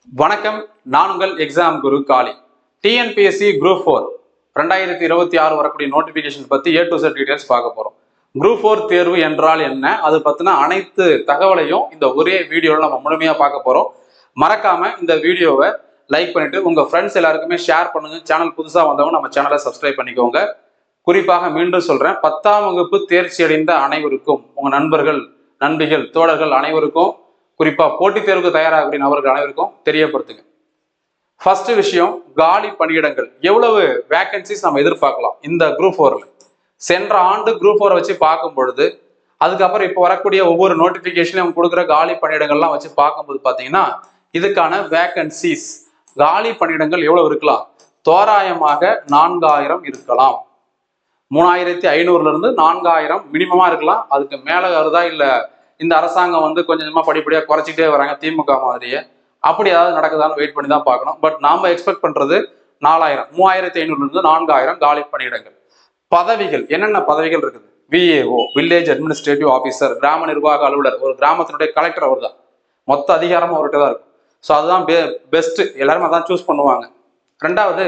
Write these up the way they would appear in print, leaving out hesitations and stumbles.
வணக்கம். நான் உங்கள் எக்ஸாம் குரு காளி. டிஎன்பிஎஸ்சி குரூப் 4 2026 வரக்கூடிய நோட்டிபிகேஷன் பத்தி A to Z டீடைல்ஸ் பார்க்க போறோம். குரூப் 4 தேர்வு என்றால் என்ன, அது பத்தின அனைத்து தகவலையும் இந்த ஒரே வீடியோவில் நம்ம முழுமையா பார்க்க போறோம். மறக்காம இந்த வீடியோவை லைக் பண்ணிட்டு உங்க ஃப்ரெண்ட்ஸ் எல்லாருக்குமே ஷேர் பண்ணுங்க. சேனல் புதுசா வந்தவங்க நம்ம சேனலை சப்ஸ்கிரைப் பண்ணிக்கோங்க. குறிப்பாக மீண்டும் சொல்றேன், 10ஆம் வகுப்பு தேர்ச்சி அடைந்த அனைவருக்கும், உங்க நண்பர்கள், நண்பிகள், தோழர்கள் அனைவருக்கும், குறிப்பா போட்டித் தேர்வுக்கு தயாராகக்கூடிய நபர்கள் அனைவருக்கும் தெரியப்படுத்துங்க. ஃபர்ஸ்ட் விஷயம், காலி பணியிடங்கள் எவ்வளவு வேகன்சிஸ் நம்ம எதிர்பார்க்கலாம் இந்த குரூப் 4ல. சென்ற ஆண்டு குரூப் 4 வச்சு பார்க்கும் பொழுது, அதுக்கப்புறம் இப்போ வரக்கூடிய ஒவ்வொரு நோட்டிபிகேஷனையும் கொடுக்குற காலி பணியிடங்கள்லாம் வச்சு பார்க்கும்போது பார்த்தீங்கன்னா, இதுக்கான வேகன்சிஸ் காலி பணியிடங்கள் எவ்வளவு இருக்கலாம்? தோராயமாக 4000 இருக்கலாம். 3500 இருந்து 4000 மினிமமா இருக்கலாம். அதுக்கு மேல வருதா இல்ல இந்த அரசாங்கம் கொஞ்சம் கொஞ்சமா படிப்படியா குறைச்சிட்டே வராங்க திமுக மாதிரியே, அப்படி ஏதாவது நடக்குதான்னு வெயிட் பண்ணி தான் பார்க்கணும். பட் நாம எக்ஸ்பெக்ட் பண்றது 4000, 3500 இருந்து 4000 காலி பணியிடங்கள். பதவிகள் என்னென்ன பதவிகள் இருக்குது? விஏஓ, வில்லேஜ் அட்மினிஸ்ட்ரேட்டிவ் ஆஃபீஸர், கிராம நிர்வாக அலுவலர், ஒரு கிராமத்தினுடைய கலெக்டர் அவர் தான். மொத்த அதிகாரமும் அவர்கிட்ட தான் இருக்கும். ஸோ அதுதான் பெஸ்ட், எல்லாருமே அதான் சூஸ் பண்ணுவாங்க. ரெண்டாவது,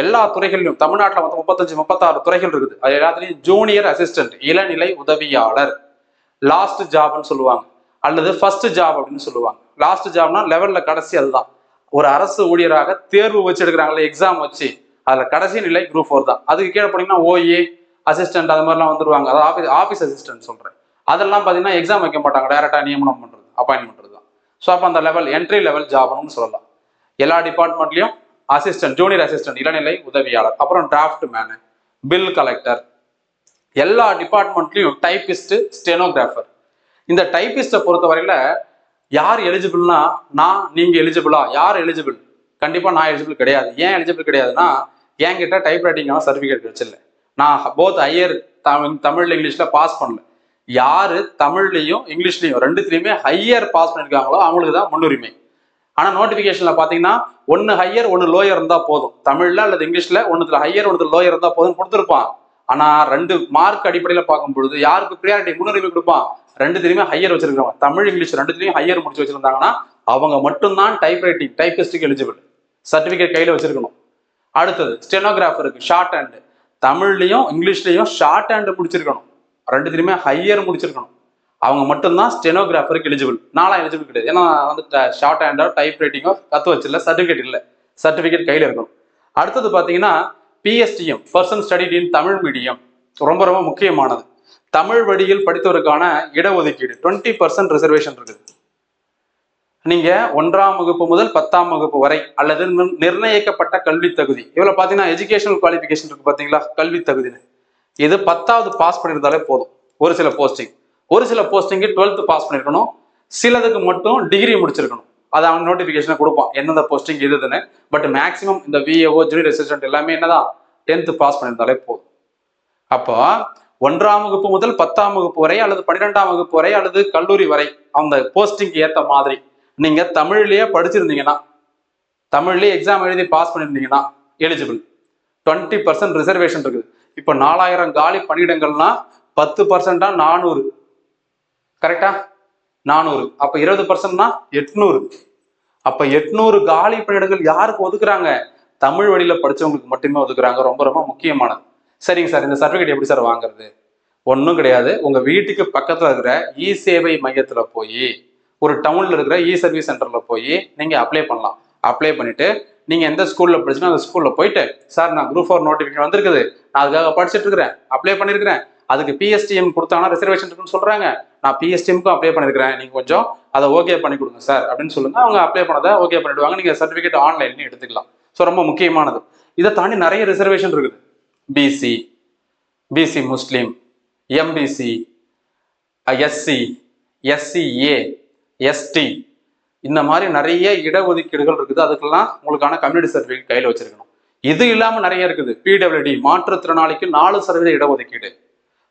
எல்லா துறைகளிலும் தமிழ்நாட்டில் 35-36 துறைகள் இருக்குது. அது எல்லாத்துலையும் ஜூனியர் அசிஸ்டன்ட், இளநிலை உதவியாளர், லாஸ்ட் ஜாப்னு சொல்லுவாங்க, அல்லது ஃபர்ஸ்ட் ஜாப் அப்படின்னு சொல்லுவாங்க. லாஸ்ட் ஜாப்னா லெவல்ல கடைசி. அதுதான் ஒரு அரசு ஊழியராக தேர்வு வச்சு எடுக்கிறாங்களே, எக்ஸாம் வச்சு, அதுல கடைசி நிலை குரூப் 4 தான். அதுக்கு கீழே போனீங்கன்னா ஓஏ அசிஸ்டன்ட் அது மாதிரிலாம் வந்துருவாங்க. அதாவது ஆஃபீஸ் அசிஸ்டன்ட் சொல்றேன். அதெல்லாம் பார்த்தீங்கன்னா எக்ஸாம் வைக்க மாட்டாங்க, டைரக்டா நியமனம் பண்றது, அப்பாயின்மெண்ட் தான். ஸோ அப்போ அந்த லெவல் என்ட்ரி லெவல் ஜாப்னு சொல்லலாம். எல்லா டிபார்ட்மெண்ட்லயும் அசிஸ்டன்ட், ஜூனியர் அசிஸ்டன்ட், இளநிலை உதவியாளர், அப்புறம் டிராஃப்ட் மேனு, பில் கலெக்டர், எல்லா டிபார்ட்மெண்ட்லயும் டைபிஸ்ட், ஸ்டெனோகிராஃபர். இந்த டைபிஸ்டை பொறுத்தவரையில யார் எலிஜிபிள்னா, நீங்க எலிஜிபிளா? யார் எலிஜிபிள்? கண்டிப்பா நான் எலிஜிபிள் கிடையாது. ஏன் எலிஜிபிள் கிடையாதுன்னா, என்கிட்ட டைப் ரைட்டிங்கான சர்டிபிகேட் கிடைச்சில்ல. நான் போத் ஹையர் தமிழ்ல இங்கிலீஷ்ல பாஸ் பண்ணல. யாரு தமிழ்லையும் இங்கிலீஷ்லையும் ரெண்டுத்திலையுமே ஹையர் பாஸ் பண்ணிருக்காங்களோ அவங்களுக்கு தான் முன்னுரிமை. ஆனா நோட்டிபிகேஷன்ல பாத்தீங்கன்னா ஒன்னு ஹையர் ஒன்னு லோயர் இருந்தா போதும். தமிழ்ல அல்லது இங்கிலீஷ்ல ஒன்னுல ஹையர் ஒன்னுல லோயர் இருந்தா போதும் கொடுத்துருப்பான். ஆனா 2 மார்க் அடிப்படையில பார்க்கும் பொழுது யாருக்கு ப்ரியாரிட்டி, முன்னுரிமை கொடுப்பான்? ரெண்டுத்திலையுமே ஹையர் வச்சிருக்காங்க. தமிழ் இங்கிலீஷ் ரெண்டுத்திலையும் ஹையர் முடிச்சு வச்சிருந்தாங்கன்னா அவங்க மட்டும்தான் டைப் ரைட்டிங், டைபிஸ்டுக்கு எலிஜிபிள். சர்டிபிகேட் கையில வச்சிருக்கணும். அடுத்தது ஸ்டெனோகிராஃபருக்கு ஷார்ட் ஹேண்ட், தமிழ்லையும் இங்கிலீஷ்லையும் ஷார்ட் ஹேண்ட் முடிச்சிருக்கணும். ரெண்டுத்திலையுமே ஹையர் முடிச்சிருக்கணும். அவங்க மட்டும்தான் ஸ்டெனோகிராஃபருக்கு எலிஜிபிள். நான்லாம் எலிஜிபிள் கிடையாது. ஏன்னா ஷார்ட் ஹேண்டோ டைப் ரைட்டிங்கோ கற்று வச்சிடல, சர்டிஃபிகேட் இல்லை. சர்டிஃபிகேட் கையில் இருக்கணும். அடுத்தது பார்த்தீங்கன்னா PSTM, person studied in Tamil medium, ரொம்ப ரொம்ப முக்கியமானது. தமிழ் வழியில் படித்தவருக்கான இடஒதுக்கீடு 20% ரிசர்வேஷன் இருக்குது. நீங்க 1ஆம் வகுப்பு முதல் 10ஆம் வகுப்பு வரை அல்லது நிர்ணயிக்கப்பட்ட கல்வி தகுதி, இவ்வளவு பாத்தீங்கன்னா எஜுகேஷனல் குவாலிஃபிகேஷன் இருக்கு பாத்தீங்களா, கல்வி தகுதின்னு. இது 10வது பாஸ் பண்ணியிருந்தாலே போதும். ஒரு சில போஸ்டிங் 12th பாஸ் பண்ணிருக்கணும். சிலதுக்கு மட்டும் டிகிரி முடிச்சிருக்கணும். அது அவன் நோட்டிபிகேஷனை கொடுப்பான் எந்தெந்த போஸ்டிங் இதுன்னு. பட் மேக்சிமம் இந்த விஏஓ, ஜூனியர் அசிஸ்டன்ட் எல்லாமே என்னதான் 10th பாஸ் பண்ணியிருந்தாலே போதும். அப்போ 1ஆம் வகுப்பு முதல் 10ஆம் வகுப்பு வரை அல்லது 12ஆம் வகுப்பு வரை அல்லது கல்லூரி வரை அந்த போஸ்டிங் ஏற்ற மாதிரி நீங்க தமிழ்லயே படிச்சிருந்தீங்கன்னா, தமிழ்லயே எக்ஸாம் எழுதி பாஸ் பண்ணிருந்தீங்கன்னா எலிஜிபிள். 20% ரிசர்வேஷன் இருக்குது. இப்போ 4000 காலி பணியிடங்கள்னா 10%-ஆ 400, கரெக்டா? 400. அப்ப 20%-னா 800. அப்ப 800 காலி பணியிடங்கள் யாருக்கு ஒதுக்குறாங்க? தமிழ் வழியில படிச்சவங்களுக்கு மட்டுமே ஒதுக்குறாங்க. ரொம்ப ரொம்ப முக்கியமானது. சரிங்க சார், இந்த சர்டிபிகேட் எப்படி சார் வாங்குறது? ஒன்றும் கிடையாது. உங்க வீட்டுக்கு பக்கத்துல இருக்கிற இ சேவை மையத்துல போய், ஒரு டவுன்ல இருக்கிற இ சர்வீஸ் சென்டர்ல போய் நீங்க அப்ளை பண்ணலாம். அப்ளை பண்ணிட்டு நீங்க எந்த ஸ்கூல்ல படிச்சுன்னா அந்த ஸ்கூல்ல போயிட்டு, சார் நான் குரூப் 4 நோட்டிபிகேஷன் வந்திருக்குது, நான் அதுக்காக படிச்சுட்டு இருக்கிறேன், அப்ளை பண்ணிருக்கிறேன், அதுக்கு பிஎஸ்டிஎம் கொடுத்தாங்கன்னா ரிசர்வேஷன் இருக்குன்னு சொல்றாங்க, நான் பிஎஸ்டிஎம்க்கும் அப்ளை பண்ணிருக்கிறேன், நீங்க கொஞ்சம் அதை ஓகே பண்ணி கொடுங்க சார் அப்படின்னு சொல்லுங்க. அவங்க அப்ளை பண்ணதை ஓகே பண்ணிடுவாங்க. நீங்க சர்டிபிகேட் ஆன்லைன்லயும் எடுத்துக்கலாம். ஸோ ரொம்ப முக்கியமானது. இதை தாண்டி நிறைய ரிசர்வேஷன் இருக்குது. PC, PC Muslim, MBC, SC, SCA, ST, இந்த மாதிரி நிறைய இடஒதுக்கீடுகள் இருக்குது. அதுக்கெல்லாம் உங்களுக்கான கம்யூனிட்டி சர்டிஃபிகேட் கையில் வச்சிருக்கணும். இது இல்லாம நிறைய இருக்குது. பிடபிள்யூடி, மாற்றுத்திறனாளிக்கு 4% இடஒதுக்கீடு,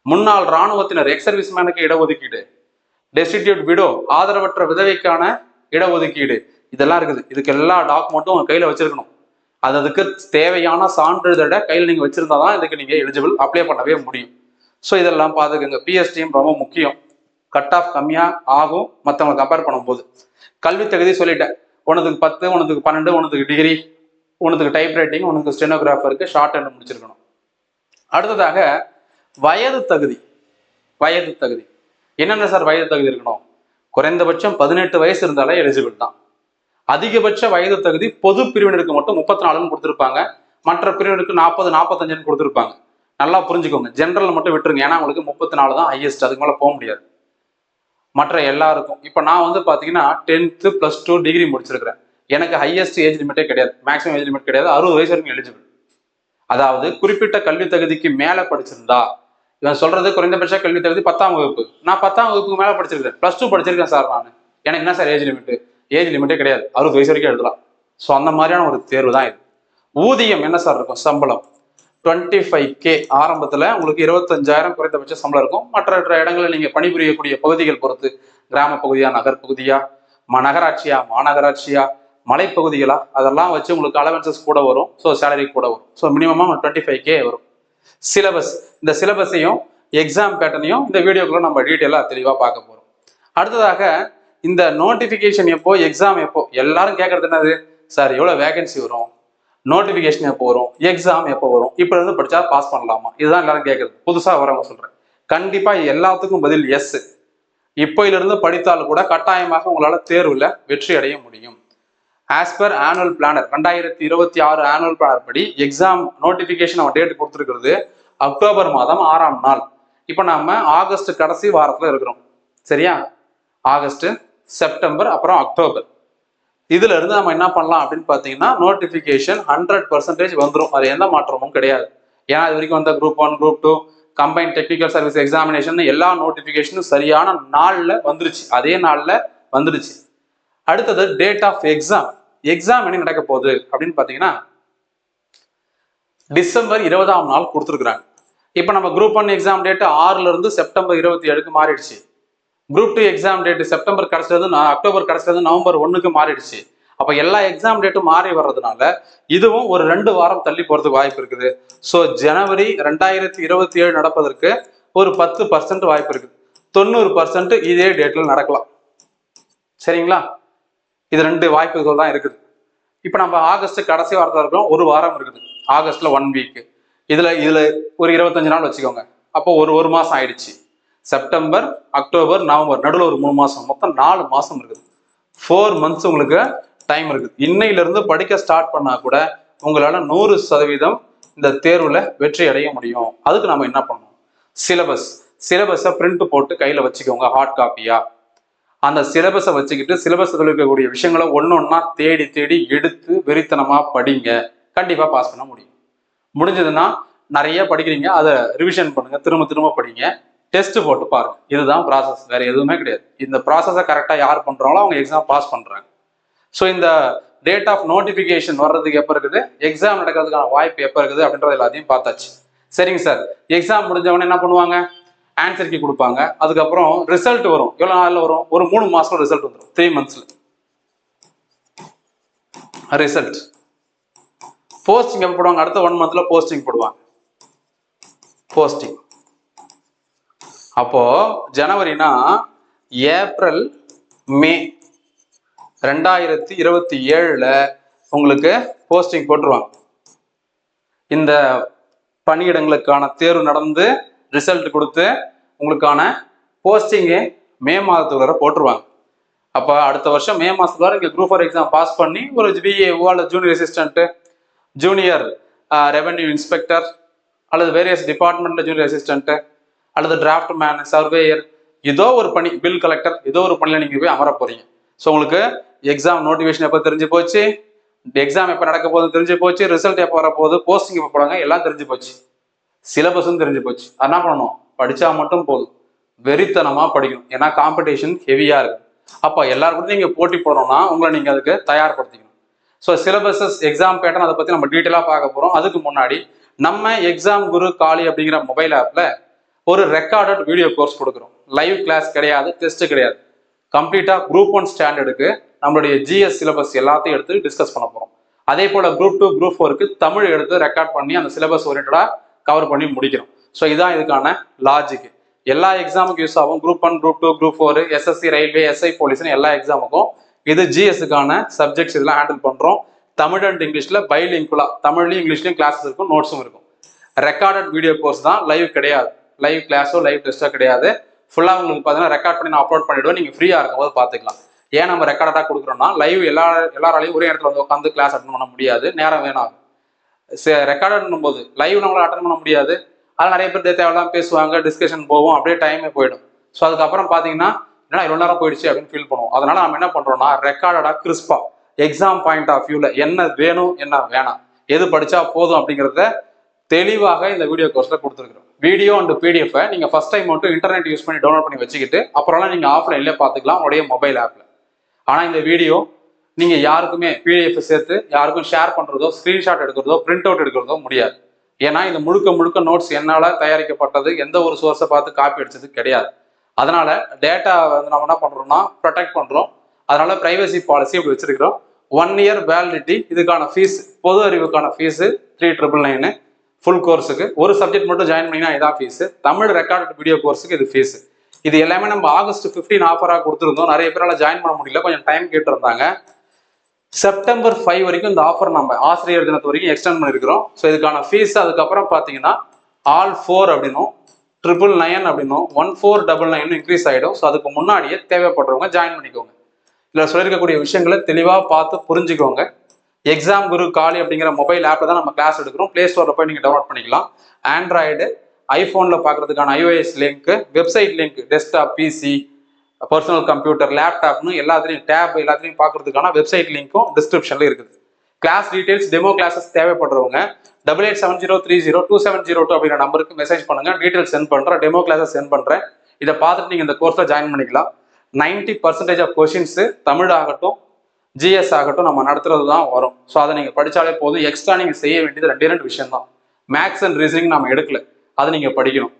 முன்னாள் இராணுவத்தினர் எக்ஸ் சர்வீஸ் மேனுக்கு இடஒதுக்கீடு, டெஸ்டிடியூட் விடோ, ஆதரவற்ற விதவைக்கான இடஒதுக்கீடு, இதெல்லாம் இருக்குது. இதுக்கு எல்லா டாக்குமெண்ட்டும் உங்க கையில வச்சிருக்கணும். அதுக்கு தேவையான சான்றிதழை கையில் நீங்க வச்சிருந்தாதான் இதுக்கு நீங்க எலிஜிபிள், அப்ளை பண்ணவே முடியும். ஸோ இதெல்லாம் பார்த்துக்கோங்க. பிஎஸ்டிஎம் ரொம்ப முக்கியம். கட் ஆஃப் கம்மியா ஆகும் மற்றவங்க கம்பேர் பண்ணும்போது. கல்வி தகுதி சொல்லிட்டேன். ஒன்றுத்துக்கு 10, ஒன்றுத்துக்கு 12, ஒன்றுத்துக்கு டிகிரி, ஒன்றுத்துக்கு டைப் ரைட்டிங், ஒன்றுக்கு ஸ்டெனோகிராஃபருக்கு ஷார்ட் ஹேண்ட் முடிச்சிருக்கணும். அடுத்ததாக வயது தகுதி. வயது தகுதி என்னென்ன சார் வயது தகுதி இருக்கணும்? குறைந்தபட்சம் 18 வயசு இருந்தாலே எலிஜிபிள் தான். அதிகபட்ச வயது தகுதி பொது பிரிவினருக்கு மட்டும் 34 கொடுத்துருப்பாங்க, மற்ற பிரிவினருக்கு 40, 45 கொடுத்துருப்பாங்க. நல்லா புரிஞ்சுக்கோங்க, ஜென்ரல் மட்டும் விட்டுருங்க, ஏன்னா உங்களுக்கு 34 தான் ஹையஸ்ட், அதுக்கு மேலே போக முடியாது. மற்ற எல்லாருக்கும் இப்போ நான் வந்து பார்த்தீங்கன்னா 10th +2 டிகிரி முடிச்சிருக்கிறேன். எனக்கு ஹையஸ்ட் ஏஜ் லிமிட்டே கிடையாது, மேக்ஸிமம் ஏஜ் லிமிட் கிடையாது. 60 வயசு வரைக்கும் எலிஜிபிள். அதாவது குறிப்பிட்ட கல்வி தகுதிக்கு மேலே படிச்சிருந்தா, இவன் சொல்றது குறைந்தபட்ச கல்வி தகுதி 10ஆம் வகுப்பு. நான் 10ஆம் வகுப்புக்கு மேலே படிச்சிருக்கேன், +2 படிச்சிருக்கேன் சார் நான். எனக்கு என்ன சார் ஏஜ் லிமிட்? ஏஜ் லிமிட்டே கிடையாது, 60 வயசு வரைக்கும் எழுதலாம். ஸோ அந்த மாதிரியான ஒரு தேர்வு தான் இது. ஊதியம் என்ன சார் இருக்கும்? சம்பளம் 25K ஆரம்பத்தில் உங்களுக்கு 25,000 குறைந்தபட்ச சம்பளம் இருக்கும். மற்ற இடங்களில் நீங்கள் பணிபுரியக்கூடிய பகுதிகள் பொறுத்து, கிராம பகுதியா, நகர்பகுதியா, நகராட்சியா, மாநகராட்சியா, மலைப்பகுதிகளா, அதெல்லாம் வச்சு உங்களுக்கு அலவன்சஸ் கூட வரும். ஸோ சேலரி கூட வரும். ஸோ மினிமமாக 25K வரும். சிலபஸ், இந்த சிலபஸையும் எக்ஸாம் பேட்டர்னையும் இந்த வீடியோக்குள்ள நம்ம டீட்டெயிலாக தெளிவாக பார்க்க போகிறோம். அடுத்ததாக இந்த நோட்டிஃபிகேஷன் எப்போ, எக்ஸாம் எப்போ, எல்லாரும் கேட்கறது என்னது சார்? எவ்வளோ வேகன்சி வரும், நோட்டிஃபிகேஷன் எப்போ வரும், எக்ஸாம் எப்போ வரும், இப்போ இருந்து படிச்சா பாஸ் பண்ணலாமா? இதுதான் எல்லாரும் கேட்கறது. புதுசாக வரவங்க சொல்றேன், கண்டிப்பா எல்லாத்துக்கும் பதில் எஸ். இப்போயிலிருந்து படித்தாலும் கூட கட்டாயமாக உங்களால் தேர்வில் வெற்றி அடைய முடியும். As per annual planar 2026 annual planar படி எக்ஸாம் நோட்டிஃபிகேஷன் அவன் டேட் கொடுத்துருக்கிறது அக்டோபர் மாதம் 6ஆம் நாள். இப்போ நம்ம ஆகஸ்ட் கடைசி வாரத்தில் இருக்கிறோம், சரியா? ஆகஸ்ட், செப்டம்பர், அப்புறம் அக்டோபர். இதுல இருந்து நம்ம என்ன பண்ணலாம் அப்படின்னு பார்த்தீங்கன்னா, நோட்டிஃபிகேஷன் 100% வந்துடும். அது எந்த மாற்றமும் கிடையாது. ஏன்னா இது வரைக்கும் வந்த group 1, group 2, combine technical service examination எல்லா நோட்டிஃபிகேஷனும் சரியான நாளில் வந்துருச்சு, அதே நாளில் வந்துருச்சு. அடுத்தது டேட் ஆஃப் எக்ஸாம். எக்ஸாம் என்ன நடக்க போகுது அப்படின்னு பார்த்தீங்கன்னா, டிசம்பர் 20ஆம் நாள் கொடுத்துருக்குறாங்க. இப்போ நம்ம குரூப் 1 எக்ஸாம் டேட் 6ல இருந்து செப்டம்பர் 27க்கு மாறிடுச்சு. குரூப் 2 எக்ஸாம் டேட் செப்டம்பர் கடைசிலேருந்து அக்டோபர் கடைசிலேருந்து நவம்பர் 1க்கு மாறிடுச்சு. அப்போ எல்லா எக்ஸாம் டேட்டும் மாறி வர்றதுனால இதுவும் ஒரு 2 வாரம் தள்ளி போகிறதுக்கு வாய்ப்பு இருக்குது. ஸோ ஜனவரி 2027 நடப்பதற்கு ஒரு 10% வாய்ப்பு இருக்குது. 90% இதே டேட்டில் நடக்கலாம், சரிங்களா? இது 2 வாய்ப்புகள் தான் இருக்குது. இப்போ நம்ம ஆகஸ்ட் கடைசி வாரத்தில் இருக்கிறோம், ஒரு வாரம் இருக்குது. ஆகஸ்ட்ல 1 வீக், இதுல ஒரு 25 நாள் வச்சுக்கோங்க. அப்போ ஒரு மாசம் ஆயிடுச்சு. செப்டம்பர், அக்டோபர், நவம்பர், நடுவில் ஒரு 3 மாசம், மொத்தம் 4 மாசம் இருக்குது. 4 months உங்களுக்கு டைம் இருக்குது. இன்னையில இருந்து படிக்க ஸ்டார்ட் பண்ணா கூட உங்களால 100% இந்த தேர்வுல வெற்றி அடைய முடியும். அதுக்கு நம்ம என்ன பண்ணணும்? சிலபஸை பிரிண்ட் போட்டு கையில வச்சுக்கோங்க, ஹார்ட் காப்பியா. அந்த சிலபஸை வச்சுக்கிட்டு சிலபஸில் இருக்கக்கூடிய விஷயங்களை ஒன்னொன்னா தேடி தேடி எடுத்து வெறித்தனமா படிங்க. கண்டிப்பா பாஸ் பண்ண முடியும். முடிஞ்சதுன்னா நிறைய படிக்கிறீங்க, அதை ரிவிஷன் பண்ணுங்க, திரும்ப திரும்ப படிங்க, டெஸ்ட் போட்டு பாருங்க. இதுதான் ப்ராசஸ், வேற எதுவுமே கிடையாது. இந்த ப்ராசஸை கரெக்டாக யார் பண்றாங்களோ அவங்க எக்ஸாம் பாஸ் பண்றாங்க. ஸோ இந்த டேட் ஆஃப் நோட்டிஃபிகேஷன் வர்றதுக்கு எப்போ இருக்குது, எக்ஸாம் நடக்கிறதுக்கான வாய்ப்பு எப்போ இருக்குது அப்படின்றது எல்லாத்தையும் பார்த்தாச்சு. சரிங்க சார், எக்ஸாம் முடிஞ்சவொடனே என்ன பண்ணுவாங்க? ஆன்சர் கீ கொடுப்பாங்க. அதுக்கப்புறம் ரிசல்ட் வரும். எவ்வளோ நாளில் வரும்? ஒரு 3 மாசத்துல ரிசல்ட் வந்துடும். 3 monthsல ரிசல்ட். போஸ்டிங் எப்போ போடுவாங்க? அடுத்த 1 monthல போஸ்டிங் போடுவாங்க. போஸ்டிங் அப்போ ஜனவரினா ஏப்ரல், மே 2027ல உங்களுக்கு போஸ்டிங் போட்டுருவாங்க. இந்த பணியிடங்களுக்கான தேர்வு நடந்து ரிசல்ட் கொடுத்து உங்களுக்கான போஸ்டிங்கு மே மாதத்துக்குள்ள போட்டுருவாங்க. அப்போ அடுத்த வருஷம் மே மாதத்துக்குள்ள இங்கே குரூப் 4 எக்ஸாம் பாஸ் பண்ணி ஒரு பிஏஓ அல்லது junior assistant, junior revenue inspector அல்லது வேரியஸ் டிபார்ட்மெண்ட்ல ஜூனியர் அசிஸ்டன்ட் அல்லது டிராஃப்ட் மேன், சர்வேயர், ஏதோ ஒரு பணி, பில் கலெக்டர், ஏதோ ஒரு பணியில் நீங்கள் போய் அமர போறீங்க. ஸோ உங்களுக்கு எக்ஸாம் நோட்டிஃபிகேஷன் எப்போ தெரிஞ்சு போச்சு, எக்ஸாம் எப்போ நடக்க போகுது தெரிஞ்சு போச்சு, ரிசல்ட் எப்போ வரப்போகுது, போஸ்டிங் எப்போ போடுறாங்க எல்லாம் தெரிஞ்சு போச்சு, சிலபஸும் தெரிஞ்சு போச்சு. என்ன பண்ணணும்? படிச்சா மட்டும் போதும், வெறித்தனமா படிக்கணும். ஏன்னா காம்படிஷன் ஹெவியா இருக்கு. அப்போ எல்லாரும் கூட நீங்க போட்டி போடணும்னா உங்களை நீங்க அதுக்கு தயார்படுத்திக்கணும். ஸோ சிலபஸஸ், எக்ஸாம் பேட்டர்ன், அதை பத்தி நம்ம டீட்டெயிலாக பார்க்க போறோம். அதுக்கு முன்னாடி நம்ம எக்ஸாம் குரு காலி அப்படிங்கிற மொபைல் ஆப்ல ஒரு ரெக்கார்டட் வீடியோ கோர்ஸ் கொடுக்குறோம். லைவ் கிளாஸ் கிடையாது, டெஸ்ட் கிடையாது. கம்ப்ளீட்டா குரூப் 1 ஸ்டாண்டர்டுக்கு நம்மளுடைய ஜிஎஸ் சிலபஸ் எல்லாத்தையும் எடுத்து டிஸ்கஸ் பண்ண போறோம். அதே போல குரூப் 2, குரூப் 4க்கு தமிழ் எடுத்து ரெக்கார்ட் பண்ணி அந்த சிலபஸ் ஓரியன்டா கவர் பண்ணி முடிக்கிறோம். ஸோ இதான் இதுக்கான லாஜிக். எல்லா எக்ஸாமுக்கும் யூஸ் ஆகும். Group 1, group 2, group 4, SSC, railway, SI, போலீஸ்னு எல்லா எக்ஸாமுக்கும் இது ஜிஎஸ்க்கான சப்ஜெக்ட்ஸ் இதெல்லாம் ஹேண்டில் பண்றோம். தமிழ் அண்ட் இங்கிலீஷ்ல பைலிங்குலா, தமிழ்லையும் இங்கிலீஷ்லயும் கிளாஸஸ் இருக்கும், நோட்ஸும் இருக்கும். ரெக்கார்டட் வீடியோ கோர்ஸ் தான், லைவ் கிடையாது. லைவ் கிளாஸோ லைவ் டெஸ்ட்டோ கிடையாது. ஃபுல்லா உங்களுக்கு பார்த்தீங்கன்னா ரெக்கார்ட் பண்ணி நான் அப்லோட் பண்ணிடுவேன். நீங்க ஃப்ரீயா இருக்கும்போது பார்த்துக்கலாம். ஏன் நம்ம ரெக்கார்டா கொடுக்குறோம்னா, லைவ் எல்லாராலையும் ஒரே இடத்துல வந்து உட்காந்து கிளாஸ் அட்டன் பண்ண முடியாது, நேரம் வேணும். ரெக்கார்ட் போது லைவ் நம்மளால அட்டன் பண்ண முடியாது. அதில் நிறைய பேர் தேவையில்லாம் பேசுவாங்க, டிஸ்கஷன் போவோம், அப்படியே டைமே போயிடும். ஸோ அதுக்கப்புறம் பார்த்தீங்கன்னா என்ன இவ்வளோ நேரம் போயிடுச்சு அப்படின்னு ஃபீல் பண்ணுவோம். அதனால நம்ம என்ன பண்றோம்னா, ரெக்கார்டடா கிறிஸ்பா எக்ஸாம் பாயிண்ட் ஆஃப் வியூல என்ன வேணும் என்ன வேணாம், எது படிச்சா போதும் அப்படிங்கிறத தெளிவாக இந்த வீடியோ கோர்ஸ்ல கொடுத்துருக்கோம். வீடியோ அண்ட் பிடிஎஃப் நீங்க ஃபர்ஸ்ட் டைம் மட்டும் இன்டர்நெட் யூஸ் பண்ணி டவுன்லோட் பண்ணி வச்சுக்கிட்டு அப்புறம்லாம் நீங்க ஆஃப்லைன்லேயே பார்த்துக்கலாம் உடைய மொபைல் ஆப்ல. ஆனா இந்த வீடியோ நீங்க யாருக்குமே பிடிஎஃப் சேர்த்து யாருக்கும் ஷேர் பண்றதோ, ஸ்கிரீன்ஷாட் எடுக்கிறதோ, பிரிண்ட் அவுட் எடுக்கிறதோ முடியாது. ஏன்னா இது முழுக்க முழுக்க நோட்ஸ் என்னால தயாரிக்கப்பட்டது, எந்த ஒரு சோர்ஸை பார்த்து காப்பி அடிச்சது கிடையாது. அதனால டேட்டா வந்து நம்ம என்ன பண்றோம்னா ப்ரொடெக்ட் பண்றோம். அதனால பிரைவசி பாலிசி இப்படி வச்சிருக்கிறோம். 1 இயர் வேலிடிட்டி. இதுக்கான ஃபீஸ், பொது அறிவுக்கான ஃபீஸ் 3,999. ஃபுல் கோர்ஸுக்கு ஒரு சப்ஜெக்ட் மட்டும் ஜாயின் பண்ணினா இதான் ஃபீஸ். தமிழ் ரெக்கார்டட் வீடியோ கோர்ஸுக்கு இது ஃபீஸ். இது எல்லாமே நம்ம ஆகஸ்ட் 15 ஆஃபராக கொடுத்துருந்தோம். நிறைய பேரால் ஜாயின் பண்ண முடியல, கொஞ்சம் டைம் கேட்டிருந்தாங்க. செப்டம்பர் 5 வரைக்கும் இந்த ஆஃபர் நம்ம ஆசிரியர் தினத்து வரைக்கும் எக்ஸ்டெண்ட் பண்ணிருக்கிறோம். ஸோ இதுக்கான ஃபீஸ் அதுக்கப்புறம் பார்த்தீங்கன்னா all 4 அப்படின்னும் 999 அப்படின்னும் 1499 இன்க்ரீஸ் ஆகிடும். ஸோ அதுக்கு முன்னாடியே தேவைப்படுறவங்க ஜாயின் பண்ணிக்கோங்க. இதில் சொல்லியிருக்கக்கூடிய விஷயங்களை தெளிவாக பார்த்து புரிஞ்சுக்கோங்க. எக்ஸாம் குரு காலி அப்படிங்கிற மொபைல் ஆப்பில் தான் நம்ம கிளாஸ் எடுக்கிறோம். பிளே ஸ்டோரில் போய் நீங்கள் டவுன்லோட் பண்ணிக்கலாம். ஆண்ட்ராய்டு ஐஃபோனில் பார்க்குறதுக்கான iOS link, website link, desktop, PC, personal computer, லேப்டாப்னு எல்லாத்துலையும் டேப் எல்லாத்துலையும் பார்க்கறதுக்கான வெப்சைட் லிங்க்கும் டிஸ்கிரிப்ஷன்ல இருக்குது. கிளாஸ் டீடைல்ஸ், டெமோ கிளாஸஸ் தேவைப்படுறவங்க 8870302702 அப்படிங்கிற நம்பருக்கு மெசேஜ் பண்ணுங்க. டீடைல்ஸ் சென்ட் பண்றேன், டெமோ கிளாஸஸ் சென்ட் பண்றேன். இதை பார்த்துட்டு நீங்க இந்த கோர்ஸ்ல ஜாயின் பண்ணிக்கலாம். 90% ஆஃப் கொஸ்டின்ஸ் தமிழ் ஆகட்டும் ஜிஎஸ் ஆகட்டும் நம்ம நடத்துறது தான் வரும். ஸோ அதை நீங்க படிச்சாலே போதும். எக்ஸ்ட்ரா நீங்க செய்ய வேண்டியது 2 விஷயம் தான். மேக்ஸ் அண்ட் ரீசனிங் நம்ம எடுக்கல, அதை நீங்க படிக்கணும்.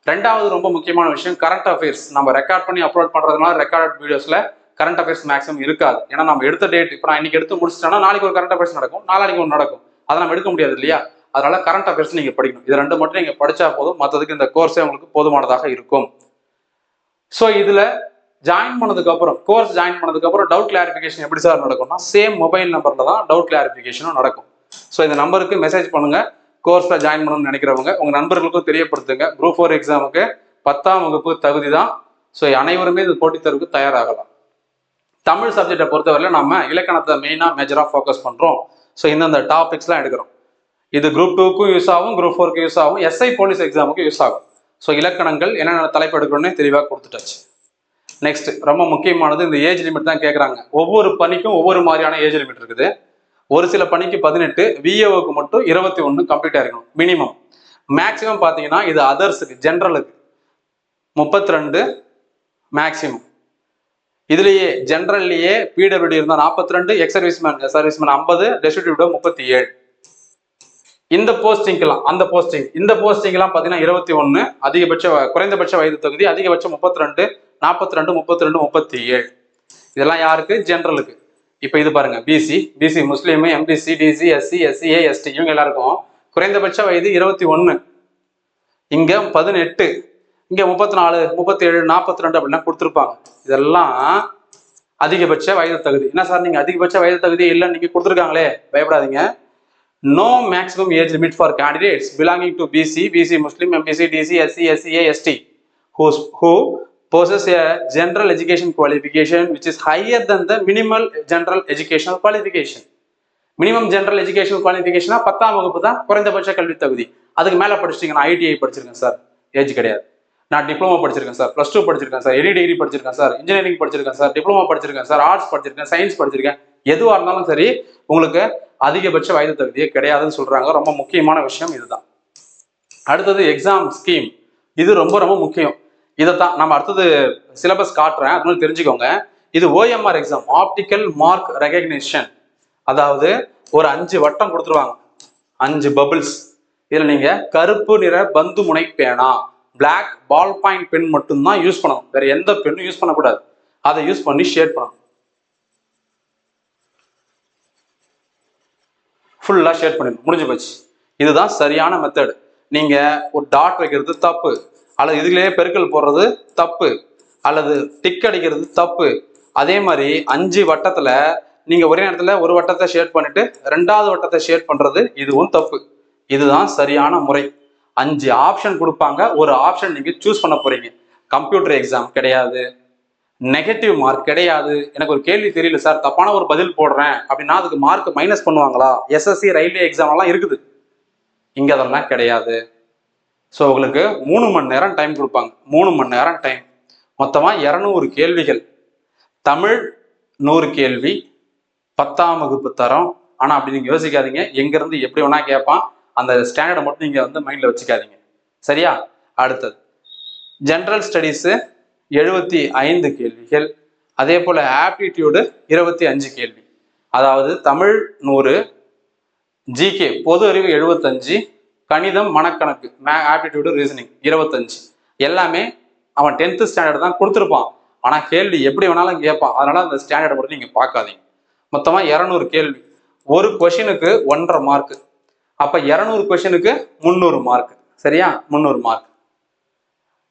ரெண்டாவது ரொம்ப முக்கியமான விஷயம் கரண்ட் அஃபேர்ஸ். நம்ம ரெக்கார்ட் பண்ணி அப்லோட் பண்றதுனால ரெக்கார்ட் வீடியோஸ்ல கரண்ட் அஃபேர்ஸ் மேக்ஸிமம் இருக்காது. ஏன்னா நம்ம எடுத்த டேட் இப்போ நான் இன்னைக்கு எடுத்து முடிச்சிட்டேன்னா நாளைக்கு ஒரு கரண்ட் அஃபேர்ஸ் நடக்கும், நாளைக்கு ஒன்று நடக்கும், அதை நம்ம எடுக்க முடியாது இல்லையா? அதனால கரண்ட் அஃபேர்ஸ் நீங்க படிக்கணும். இது 2 மட்டும் நீங்க படிச்சா போதும், மற்றதுக்கு இந்த கோர்ஸே உங்களுக்கு போதுமானதாக இருக்கும். ஸோ இதுல ஜாயின் பண்ணதுக்கு அப்புறம், கோர்ஸ் ஜாயின் பண்ணதுக்கு அப்புறம் டவுட் கிளாரிஃபிகேஷன் எப்படி சார் நடக்கும்னா, சேம் மொபைல் நம்பர்ல தான் டவுட் கிளாரிஃபிகேஷனும் நடக்கும். ஸோ இந்த நம்பருக்கு மெசேஜ் பண்ணுங்க. கோர்ஸ்ல ஜாயின் பண்ணணும்னு நினைக்கிறவங்க உங்க நண்பர்களுக்கும் தெரியப்படுத்துங்க. குரூப் 4 எக்ஸாமுக்கு 10ஆம் வகுப்பு தகுதி தான். ஸோ அனைவருமே இது போட்டித் தேர்வுக்கு தயாராகலாம். தமிழ் சப்ஜெக்டை பொறுத்தவரையில நம்ம இலக்கணத்தை மெயினா மேஜரா ஃபோக்கஸ் பண்றோம். ஸோ இந்த டாபிக்ஸ்லாம் எடுக்கிறோம். இது குரூப் 2க்கும் யூஸ் ஆகும், குரூப் 4க்கும் யூஸ் ஆகும், எஸ்ஐ போலீஸ் எக்ஸாமுக்கு யூஸ் ஆகும். ஸோ இலக்கணங்கள் என்னென்ன தலைப்பு எடுக்கணும்னு தெளிவாக கொடுத்துட்டாச்சு. நெக்ஸ்ட் ரொம்ப முக்கியமானது இந்த ஏஜ் லிமிட் தான் கேட்குறாங்க. ஒவ்வொரு பணிக்கும் ஒவ்வொரு மாதிரியான ஏஜ் லிமிட் இருக்குது. ஒரு சில பணிக்கு 18, விஏஓக்கு மட்டும் 21 கம்ப்ளீட் ஆகிருக்கணும் மினிமம். மேக்சிமம் பார்த்தீங்கன்னா இது அதர்ஸுக்கு, ஜென்ரலுக்கு 32 மேக்சிமம். இதுலயே ஜென்ரல்லையே பிடபிள்யூடி இருந்தால் 42, எக்ஸ் சர்வீஸ்மேன் 50, டெஸ்டிடியூட் 37. இந்த போஸ்டிங்லாம் இந்த போஸ்டிங்லாம் பார்த்தீங்கன்னா 21 அதிகபட்ச, குறைந்தபட்ச வயது தகுதி, அதிகபட்சம் 32, 42, 32, 37. இதெல்லாம் யாருக்கு? ஜென்ரலுக்கு. இப்போ இது பாருங்க, BC Muslim, MBC, DC, SC, SCA, ST இவங்க எல்லாருக்கும் குறைந்தபட்ச வயது 21, இங்க 18, இங்க 34, 37, 42 அப்படிலாம் கொடுத்துருப்பாங்க. இதெல்லாம் அதிகபட்ச வயது தகுதி. என்ன சார் நீங்க அதிகபட்ச வயது தகுதி இல்லைன்னு நீங்க கொடுத்துருக்காங்களே, பயப்படாதீங்க. No maximum age limit for candidates belonging to BC, Muslim, MBC, DC, SC, SCA, ST who possess a general education qualification which is higher than the minimal general educational qualification. Minimum general education குவாலிஃபிகேஷனா 10ஆம் வகுப்பு தான் குறைந்தபட்ச கல்வி தகுதி. அதுக்கு மேல படிச்சிட்டீங்க, நான் ஐடிஐ படிச்சிருக்கேன் சார், ஏஜ் கிடையாது. நான் டிப்ளமோ படிச்சிருக்கேன் சார், +2 படிச்சிருக்கேன் சார், எனி டிகிரி படிச்சிருக்கேன் சார், இன்ஜினியரிங் படிச்சிருக்கேன் சார், டிப்ளமோ படிச்சிருக்கேன் சார், ஆர்ட்ஸ் படிச்சிருக்கேன், சயின்ஸ் படிச்சிருக்கேன், எதுவாக இருந்தாலும் சரி உங்களுக்கு அதிகபட்ச வயது தகுதியே கிடையாதுன்னு சொல்றாங்க. ரொம்ப முக்கியமான விஷயம் இதுதான். அடுத்தது எக்ஸாம் ஸ்கீம். இது ரொம்ப ரொம்ப முக்கியம். இதைத்தான் நம்ம அடுத்தது சிலபஸ் காட்டுறேன், அது மாதிரி தெரிஞ்சுக்கோங்க. இது OMR exam, optical mark recognition. அதாவது ஒரு 5 வட்டம் கொடுத்துருவாங்க, 5 பபிள்ஸ். இதுல நீங்க கருப்பு நிற பந்து முனை பேனா, பிளாக் பால் பாயிண்ட் பென் மட்டும்தான் யூஸ் பண்ணணும், வேற எந்த பெண்ணும் யூஸ் பண்ணக்கூடாது. அதை யூஸ் பண்ணி ஷேட் பண்ணணும், ஃபுல்லா ஷேட் பண்ணி முடிஞ்சு போச்சு. இதுதான் சரியான மெத்தட். நீங்க ஒரு டாட் வைக்கிறது தப்பு, அல்லது இதுலயே பெருக்கல் போடுறது தப்பு, அல்லது டிக் அடிக்கிறது தப்பு, அதே மாதிரி 5 வட்டத்துல நீங்க ஒரே நேரத்துல ஒரு வட்டத்தை ஷேட் பண்ணிட்டு 2வது வட்டத்தை ஷேட் பண்றது இதுவும் தப்பு. இதுதான் சரியான முறை. 5 ஆப்ஷன் கொடுப்பாங்க, ஒரு ஆப்ஷன் நீங்க சூஸ் பண்ண போறீங்க. கம்ப்யூட்டர் எக்ஸாம் கிடையாது, நெகட்டிவ் மார்க் கிடையாது. எனக்கு ஒரு கேள்வி தெரியல சார், தப்பான ஒரு பதில் போடுறேன் அப்படின்னா அதுக்கு மார்க் மைனஸ் பண்ணுவாங்களா? எஸ்எஸ்சி ரயில்வே எக்ஸாம் எல்லாம் இருக்குது, இங்க அதெல்லாம் கிடையாது. ஸோ உங்களுக்கு 3 மணி நேரம் டைம் கொடுப்பாங்க. 3 மணி நேரம் டைம், மொத்தமா 200 கேள்விகள். தமிழ் 100 கேள்வி, 10ஆம் வகுப்பு தரம். ஆனா அப்படி நீங்க யோசிக்காதீங்க, எங்க இருந்து எப்படி வேணா கேட்பான், அந்த ஸ்டாண்டர்டை மட்டும் நீங்க வந்து மைண்ட்ல வச்சுக்காதீங்க. சரியா? அடுத்தது ஜெனரல் ஸ்டடீஸ் 75 கேள்விகள். அதே போல ஆப்டிடியூடு 25 கேள்வி. அதாவது தமிழ் 100, ஜிகே பொது அறிவு 75, கணிதம் மனக்கணக்கு ஆப்டிடியூடு ரீசனிங் 25. எல்லாமே அவன் 10th ஸ்டாண்டர்ட் தான் கொடுத்துருப்பான், ஆனா கேள்வி எப்படி வேணாலும் கேட்பான். அதனால அந்த ஸ்டாண்டர்டை மட்டும் நீங்க பார்க்காதீங்க. மொத்தமா 200 கேள்வி, ஒரு கொஷினுக்கு 1.5 மார்க். அப்ப 200 கொஷினுக்கு 300 மார்க். சரியா? 300 மார்க்.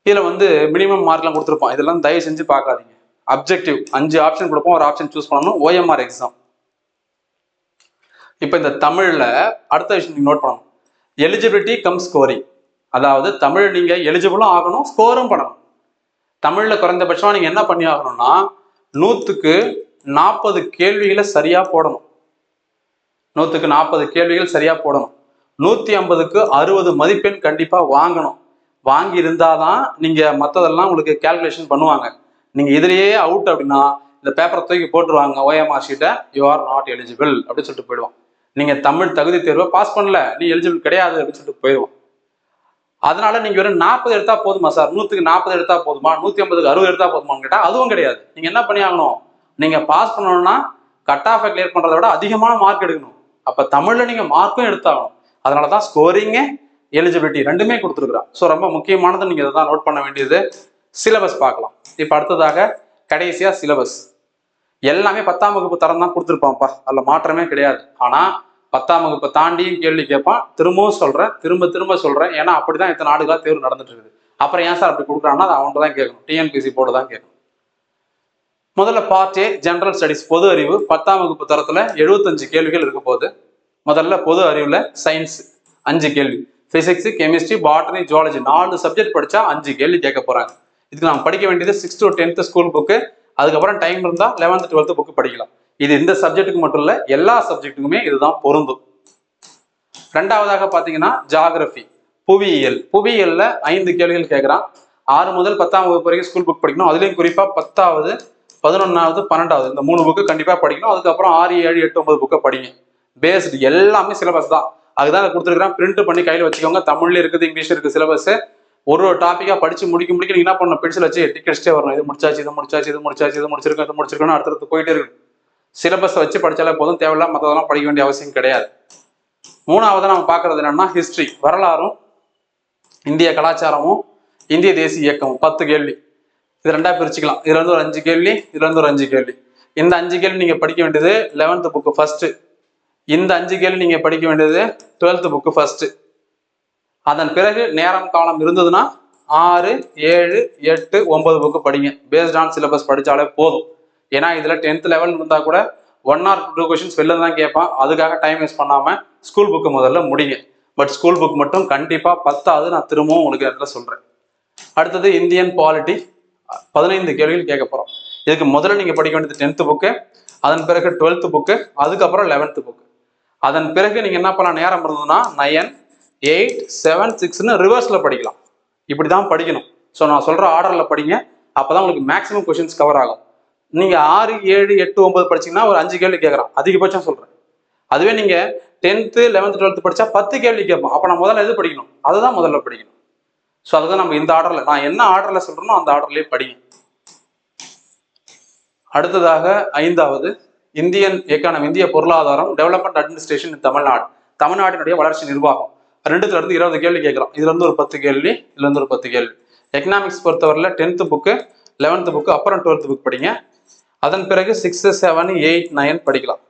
இதுல வந்து மினிமம் மார்க்லாம் கொடுத்துருப்பான், இதெல்லாம் தயவு செஞ்சு பார்க்காதீங்க. அப்ஜெக்டிவ் 5 ஆப்ஷன் கொடுப்போம், ஒரு ஆப்ஷன் சூஸ் பண்ணணும். OMR exam. இப்ப இந்த தமிழ்ல அடுத்த விஷயம் நீங்க நோட் பண்ணணும், எலிஜிபிலிட்டி கம் ஸ்கோரிங். அதாவது தமிழ் நீங்க எலிஜிபிளும் ஆகணும், ஸ்கோரும் பண்ணணும். தமிழ்ல குறைந்தபட்சம் நீங்க என்ன பண்ணி ஆகணும்னா 100க்கு 40 கேள்விகளை சரியா போடணும். 100க்கு 40 கேள்விகள் சரியா போடணும். 150க்கு 60 மதிப்பெண் கண்டிப்பா வாங்கணும். வாங்கி இருந்தாதான் நீங்க மற்றதெல்லாம் உங்களுக்கு கால்குலேஷன் பண்ணுவாங்க. நீங்க இதுலயே அவுட் அப்படின்னா இந்த பேப்பரை தூக்கி போட்டுருவாங்க, OMR ஷீட்டை, யூ ஆர் நாட் எலிஜிபிள் அப்படின்னு சொல்லிட்டு போயிடுவான். நீங்க தமிழ் தகுதி தேர்வை பாஸ் பண்ணல, நீ எலிஜிபிள் கிடையாது அப்படின்னு சொல்லிட்டு போயிடுவோம். அதனால நீங்க வெறும் 40 எடுத்தா போதுமா சார், 100க்கு 40 எடுத்தா போதுமா, 150க்கு 60 எடுத்தா போதுமான்னு கேட்டா அதுவும் கிடையாது. நீங்க என்ன பண்ணி ஆகணும், நீங்க பாஸ் பண்ணணும்னா கட் ஆஃபை கிளியர் பண்றதை விட அதிகமான மார்க் எடுக்கணும். அப்ப தமிழ்ல நீங்க மார்க்கும் எடுத்தாகணும். அதனாலதான் ஸ்கோரிங்கு எலிஜிபிலிட்டி ரெண்டுமே கொடுத்துருக்குறான். ஸோ ரொம்ப முக்கியமானது, நீங்க இதை தான் நோட் பண்ண வேண்டியது. சிலபஸ் பார்க்கலாம். இப்ப அடுத்ததாக கடைசியா சிலபஸ். எல்லாமே 10ஆம் வகுப்பு தரம் தான் கொடுத்துருப்பான்ப்பா, அதுல மாற்றமே கிடையாது. ஆனா 10ஆம் வகுப்பை தாண்டியும் கேள்வி கேட்பான். திரும்பவும் சொல்றேன், திரும்ப சொல்றேன், ஏன்னா அப்படிதான் இத்தனை நாடுகளா தேர்வு நடந்துட்டு இருக்குது. அப்புறம் ஏன் சார் அப்படி கொடுக்குறான்னா அது அவன்கிட்ட தான் கேட்கணும், TNPSC போர்டு தான் கேட்கணும். முதல்ல பார்ட் A ஜெனரல் ஸ்டடிஸ் பொது அறிவு. 10ஆம் வகுப்பு தரத்துல 75 கேள்விகள் இருக்க போகுது. முதல்ல பொது அறிவுல சயின்ஸ் 5 கேள்வி, physics, chemistry, botany, zoology 4 subject படிச்சா 5 கேள்வி கேட்க போறாங்க. இதுக்கு நம்ம படிக்க வேண்டியது 6th to 10th school book. அதுக்கப்புறம் டைம் இருந்தா 11th 12th புக்கு படிக்கலாம். இது இந்த சப்ஜெக்ட்டுக்கு மட்டும் இல்ல, எல்லா சப்ஜெக்ட்டுக்குமே இதுதான் பொருந்தும். ரெண்டாவதாக பாத்தீங்கன்னா ஜியாகிரபி, புவியியல். புவியியல்ல 5 கேள்விகள் கேட்கிறான். 6 முதல் 10ஆம் வகுப்பு வரைக்கும் ஸ்கூல் புக் படிக்கணும். அதுலயும் குறிப்பா 10வது, 11வது, 12வது இந்த 3 புக்கு கண்டிப்பா படிக்கணும். அதுக்கப்புறம் 6, 7, 8, 9 புக்கை படிங்க. பேஸ்டு எல்லாமே சிலபஸ் தான். அதுதான் கொடுத்துருக்கிறேன், பிரிண்ட் பண்ணி கையில் வச்சுக்கோங்க. தமிழ்ல இருக்குது, இங்கிலீஷ் இருக்கு சிலபஸ். ஒரு நீங்க என்ன பண்ணணும், பென்சில் வச்சு டிக் அடிச்சிட்டே வரணும். இது முடிச்சாச்சு, இது முடிச்சாச்சு, இது முடிச்சாச்சு, இது முடிச்சிருக்கோம், இது முடிச்சிருக்கோம், அடுத்தடுத்து போயிட்டே இருக்கு. சிலபஸ் வச்சு படிச்சாலே போதும், தேவையில்லாம மற்றதெல்லாம் படிக்க வேண்டிய அவசியம் கிடையாது. மூணாவது நம்ம பார்க்கறது என்னன்னா ஹிஸ்டரி, வரலாறும் இந்திய கலாச்சாரமும் இந்திய தேசிய இயக்கமும் 10 கேள்வி. இது ரெண்டா பிரிச்சுக்கலாம். இதுல இருந்து ஒரு 5 கேள்வி, இதுல இருந்து ஒரு 5 கேள்வி. இந்த 5 கேள்வி நீங்க படிக்க வேண்டியது 11th புக்கு ஃபர்ஸ்ட். இந்த 5 கேள்வி நீங்க படிக்க வேண்டியது 12th புக்கு ஃபர்ஸ்ட். அதன் பிறகு நேரம் காலம் இருந்ததுன்னா 6, 7, 8, 9 புக்கு படிங்க. பேஸ்ட் ஆன் சிலபஸ் படிச்சாலே போதும். ஏன்னா இதுல 10th லெவல் இருந்தா கூட 1 or 2 கொஸ்டின்ஸ் வெளில தான் கேட்பான். அதுக்காக டைம் வேஸ்ட் பண்ணாம ஸ்கூல் புக்கு முதல்ல முடிங்க. பட் ஸ்கூல் புக் மட்டும் கண்டிப்பா 10வது நான் திரும்பவும் உங்களுக்கு இடத்துல சொல்றேன். அடுத்தது இந்தியன் பாலிட்டி 15 கேள்விகள் கேட்க போறோம். இதுக்கு முதல்ல நீங்க படிக்க வேண்டியது 10th புக்கு, அதன் பிறகு 12th புக்கு, அதுக்கப்புறம் 11th புக்கு. அதன் பிறகு நீங்க என்ன பண்ணலாம், நேரம் இருந்ததுன்னா 9, 8, 7, 6ன்னு ரிவர்ஸ்ல படிக்கலாம். இப்படிதான் படிக்கணும். ஸோ நான் சொல்ற ஆர்டர்ல படிங்க, அப்பதான் உங்களுக்கு மேக்ஸிமம் கொஸ்டின்ஸ் கவர் ஆகும். நீங்க 6, 7, 8, 9 படிச்சீங்கன்னா ஒரு 5 கேள்வி கேட்கறான், அதிகபட்சம் சொல்றேன். அதுவே நீங்க 10th, 11th, 12th படிச்சா 10 கேள்வி கேட்போம். அப்ப நான் முதல்ல எது படிக்கணும், அதுதான் முதல்ல படிக்கணும். ஸோ அதுதான் நம்ம இந்த ஆர்டர்ல, நான் என்ன ஆர்டர்ல சொல்றேனோ அந்த ஆர்டர்லயே படிங்க. அடுத்ததாக 5வது இந்தியன் எக்கானமி, இந்திய பொருளாதாரம், டெவலப்மெண்ட் அட்மினிஸ்ட்ரேஷன் இன் தமிழ்நாடு, தமிழ்நாட்டினுடைய வளர்ச்சி நிர்வாகம். 2த்துல இருந்து 20 கேள்வி கேட்கலாம். இதுல இருந்து ஒரு 10 கேள்வி, இதுல இருந்து ஒரு 10 கேள்வி. எக்கனாமிக்ஸ் பொறுத்தவரையில 10th புக்கு, 11th புக்கு, அப்புறம் 12th புக் படிங்க. அதன் பிறகு 6, 7, 8, 9 படிக்கலாம்.